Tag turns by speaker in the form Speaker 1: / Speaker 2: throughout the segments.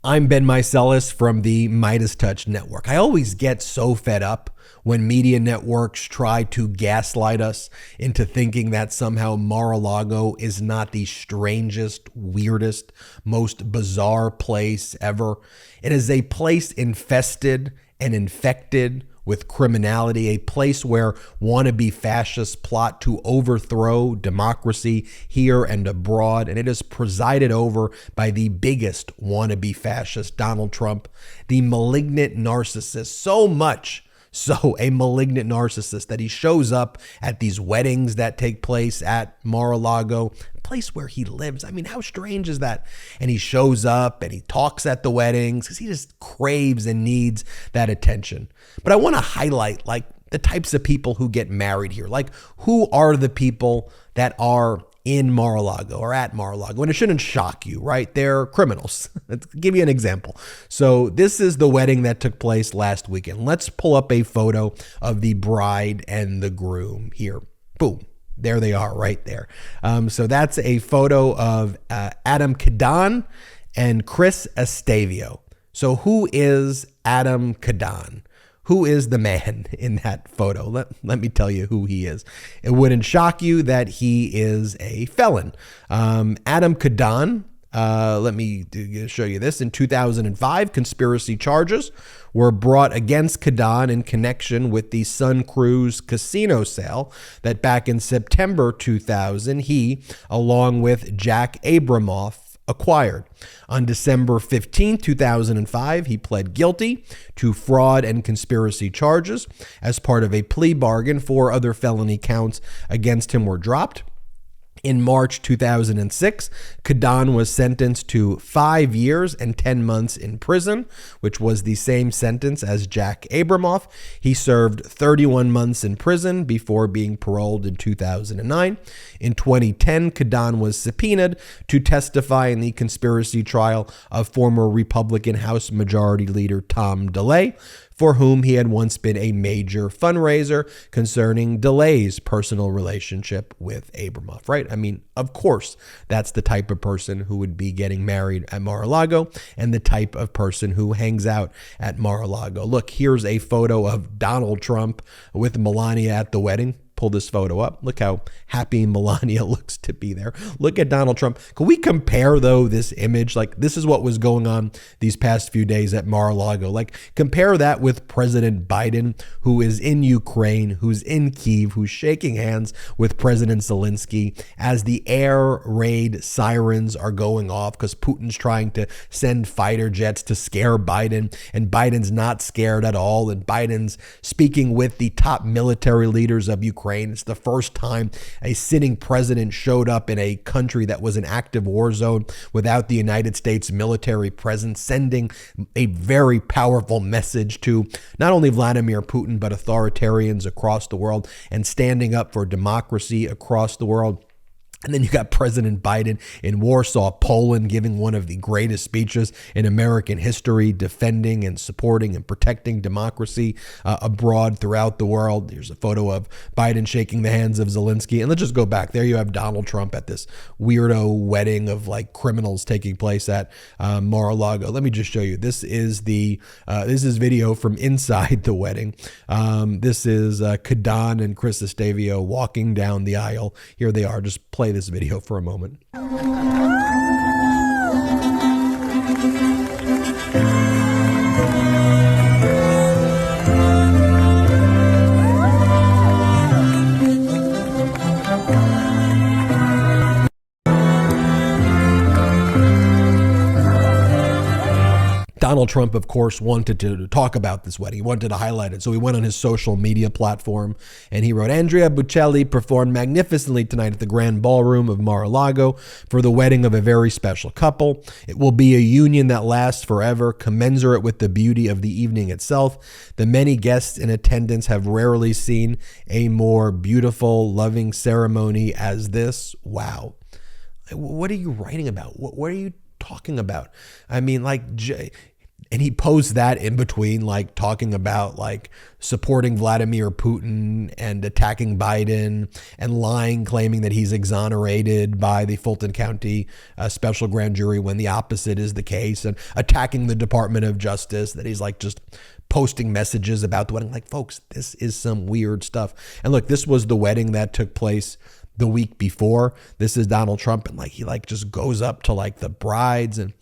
Speaker 1: I'm Ben Meiselas from the MeidasTouch network. I always get so fed up when media networks try to gaslight us into thinking that somehow Mar-a-Lago is not the strangest, weirdest, most bizarre place ever. It is a place infested and infected with criminality, a place where wannabe fascists plot to overthrow democracy here and abroad, and it is presided over by the biggest wannabe fascist, Donald Trump, the malignant narcissist, so much so a malignant narcissist that he shows up at these weddings that take place at Mar-a-Lago, a place where he lives. I mean, how strange is that? And he shows up and he talks at the weddings because he just craves and needs that attention. But I want to highlight like the types of people who get married here. Like, who are the people that are in Mar-a-Lago or at Mar-a-Lago? And it shouldn't shock you, right? They're criminals. Let's give you an example. So this is the wedding that took place last weekend. Let's pull up a photo of the bride and the groom here. Boom. There they are right there. So that's a photo of Adam Kadan and Chris Estavio. So who is Adam Kadan? Who is the man in that photo? Let me tell you who he is. It wouldn't shock you that he is a felon. Adam Kadan, let me show you this. In 2005, conspiracy charges were brought against Kadan in connection with the Sun Cruise casino sale that back in September 2000, he, along with Jack Abramoff, acquired. On December 15, 2005, he pled guilty to fraud and conspiracy charges. As part of a plea bargain, 4 other felony counts against him were dropped. In March 2006, Kadan was sentenced to 5 years and 10 months in prison, which was the same sentence as Jack Abramoff. He served 31 months in prison before being paroled in 2009. In 2010, Kadan was subpoenaed to testify in the conspiracy trial of former Republican House Majority Leader Tom DeLay, for whom he had once been a major fundraiser concerning DeLay's personal relationship with Abramoff, right? I mean, of course, that's the type of person who would be getting married at Mar-a-Lago and the type of person who hangs out at Mar-a-Lago. Look, here's a photo of Donald Trump with Melania at the wedding. Pull this photo up. Look how happy Melania looks to be there. Look at Donald Trump. Can we compare, though, this image? Like, this is what was going on these past few days at Mar-a-Lago. Like, compare that with President Biden, who is in Ukraine, who's in Kyiv, who's shaking hands with President Zelensky as the air raid sirens are going off because Putin's trying to send fighter jets to scare Biden, and Biden's not scared at all, and Biden's speaking with the top military leaders of Ukraine. It's the first time a sitting president showed up in a country that was an active war zone without the United States military presence, sending a very powerful message to not only Vladimir Putin, but authoritarians across the world and standing up for democracy across the world. And then you got President Biden in Warsaw, Poland, giving one of the greatest speeches in American history, defending and supporting and protecting democracy abroad throughout the world. Here's a photo of Biden shaking the hands of Zelensky. And let's just go back. There you have Donald Trump at this weirdo wedding of like criminals taking place at Mar-a-Lago. Let me just show you. This is video from inside the wedding. This is Kadan and Chris Estavio walking down the aisle. Here they are. Just play this video for a moment. Donald Trump, of course, wanted to talk about this wedding. He wanted to highlight it. So he went on his social media platform and he wrote, Andrea Bocelli performed magnificently tonight at the Grand Ballroom of Mar-a-Lago for the wedding of a very special couple. It will be a union that lasts forever, commensurate with the beauty of the evening itself. The many guests in attendance have rarely seen a more beautiful, loving ceremony as this. Wow. What are you writing about? What are you talking about? I mean, like, And he posts that in between, like talking about like supporting Vladimir Putin and attacking Biden and lying, claiming that he's exonerated by the Fulton County special grand jury when the opposite is the case, and attacking the Department of Justice, that he's like just posting messages about the wedding. Like, folks, this is some weird stuff. And look, this was the wedding that took place the week before. This is Donald Trump, and like he like just goes up to like the brides, and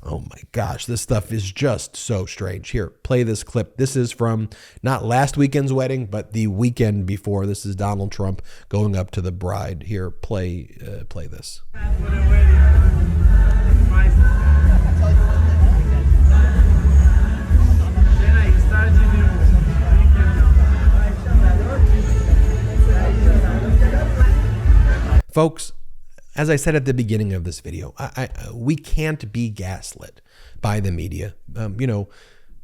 Speaker 1: oh my gosh, this stuff is just so strange. Here, play this clip. This is from not last weekend's wedding, but the weekend before. This is Donald Trump going up to the bride. Here, play this. Folks, as I said at the beginning of this video, we can't be gaslit by the media. The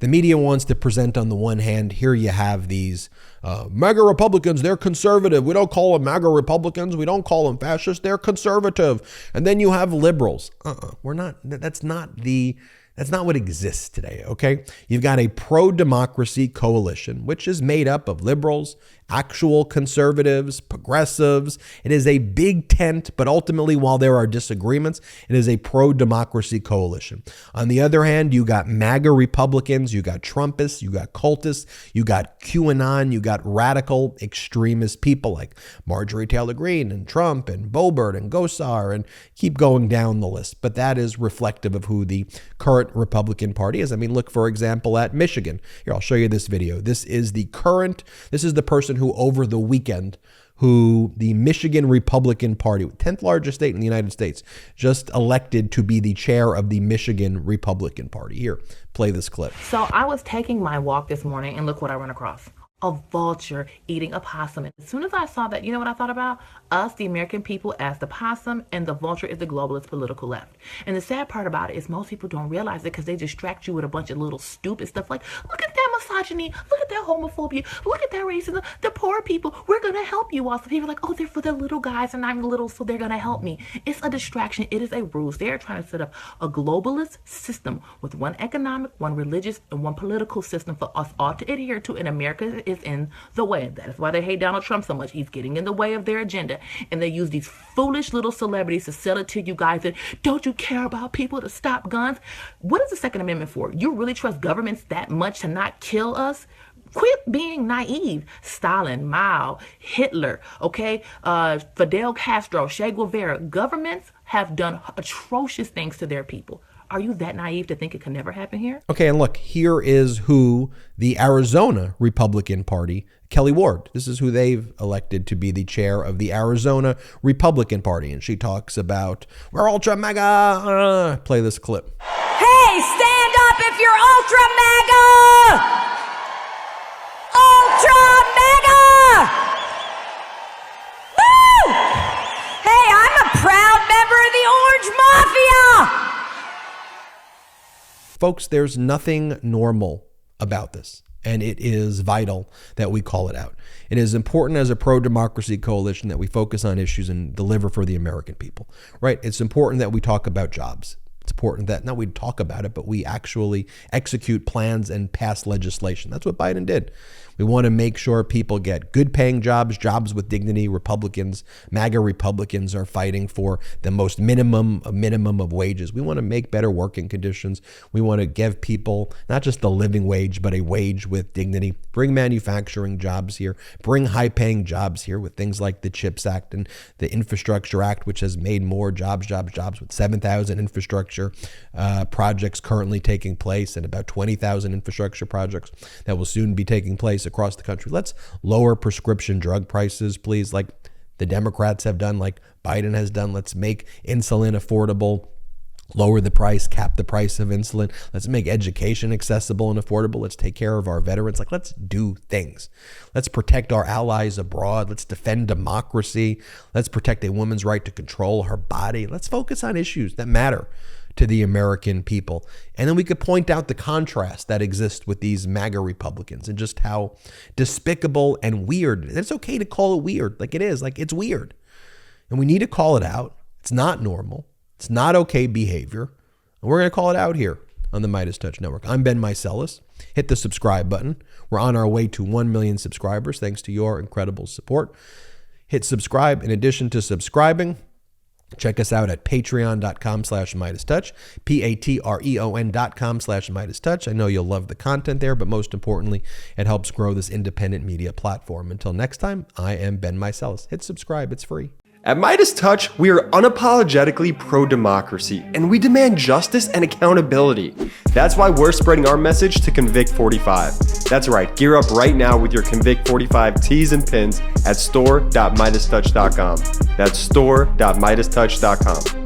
Speaker 1: media wants to present, on the one hand, here you have these MAGA Republicans, they're conservative. We don't call them MAGA Republicans. We don't call them fascists. They're conservative. And then you have liberals. We're not, that's not what exists today, okay? You've got a pro-democracy coalition, which is made up of liberals, actual conservatives, progressives. It is a big tent, but ultimately, while there are disagreements, it is a pro-democracy coalition. On the other hand, you got MAGA Republicans, you got Trumpists, you got cultists, you got QAnon, you got radical extremist people like Marjorie Taylor Greene and Trump and Boebert and Gosar, and keep going down the list. But that is reflective of who the current Republican Party is. I mean, look, for example, at Michigan. Here, I'll show you this video. This is the person who over the weekend, who the Michigan Republican Party, 10th largest state in the United States, just elected to be the chair of the Michigan Republican Party. Here, play this clip.
Speaker 2: So I was taking my walk this morning, and look what I ran across. A vulture eating a possum. And as soon as I saw that, you know what I thought about? Us, the American people, as the possum, and the vulture is the globalist political left. And the sad part about it is most people don't realize it because they distract you with a bunch of little stupid stuff like, look at that misogyny, look at that homophobia, look at that racism, the poor people, we're going to help you all. So people are like, oh, they're for the little guys and I'm little, so they're going to help me. It's a distraction. It is a ruse. They're trying to set up a globalist system with one economic, one religious, and one political system for us all to adhere to, and America is in the way. That is why they hate Donald Trump so much. He's getting in the way of their agenda. And they use these foolish little celebrities to sell it to you guys that, don't you care about people to stop guns? What is the Second Amendment for? You really trust governments that much to not kill us? Quit being naive. Stalin, Mao, Hitler, okay, Fidel Castro, Che Guevara. Governments have done atrocious things to their people. Are you that naive to think it can never happen here?
Speaker 1: Okay, and look, here is who the Arizona Republican Party, Kelly Ward, this is who they've elected to be the chair of the Arizona Republican Party. And she talks about, we're ultra mega. Play this clip.
Speaker 3: Hey, stand up if you're ultra mega! Ultra mega! Woo! Hey, I'm a proud member of the Orange Mafia!
Speaker 1: Folks, there's nothing normal about this, and it is vital that we call it out. It is important as a pro-democracy coalition that we focus on issues and deliver for the American people, right? It's important that we talk about jobs. It's important that not we talk about it, but we actually execute plans and pass legislation. That's what Biden did. We want to make sure people get good paying jobs, jobs with dignity. Republicans, MAGA Republicans, are fighting for the most minimum of wages. We want to make better working conditions. We want to give people not just the living wage, but a wage with dignity. Bring manufacturing jobs here. Bring high paying jobs here with things like the CHIPS Act and the Infrastructure Act, which has made more jobs with 7,000 infrastructure projects currently taking place and about 20,000 infrastructure projects that will soon be taking place across the country. Let's lower prescription drug prices, please, like the Democrats have done, like Biden has done. Let's make insulin affordable, lower the price, cap the price of insulin. Let's make education accessible and affordable. Let's take care of our veterans. Like, let's do things. Let's protect our allies abroad. Let's defend democracy. Let's protect a woman's right to control her body. Let's focus on issues that matter to the American people. And then we could point out the contrast that exists with these MAGA Republicans and just how despicable and weird. It's okay to call it weird. Like, it is. Like, it's weird. And we need to call it out. It's not normal. It's not okay behavior. And we're going to call it out here on the MeidasTouch Network. I'm Ben Meiselas. Hit the subscribe button. We're on our way to 1 million subscribers thanks to your incredible support. Hit subscribe. In addition to subscribing, check us out at patreon.com/MeidasTouch, patreon.com/MeidasTouch. I know you'll love the content there, but most importantly, it helps grow this independent media platform. Until next time, I am Ben Meiselas. Hit subscribe. It's free.
Speaker 4: At MeidasTouch, we are unapologetically pro-democracy, and we demand justice and accountability. That's why we're spreading our message to Convict 45. That's right, gear up right now with your Convict 45 tees and pins at store.MeidasTouch.com. That's store.MeidasTouch.com.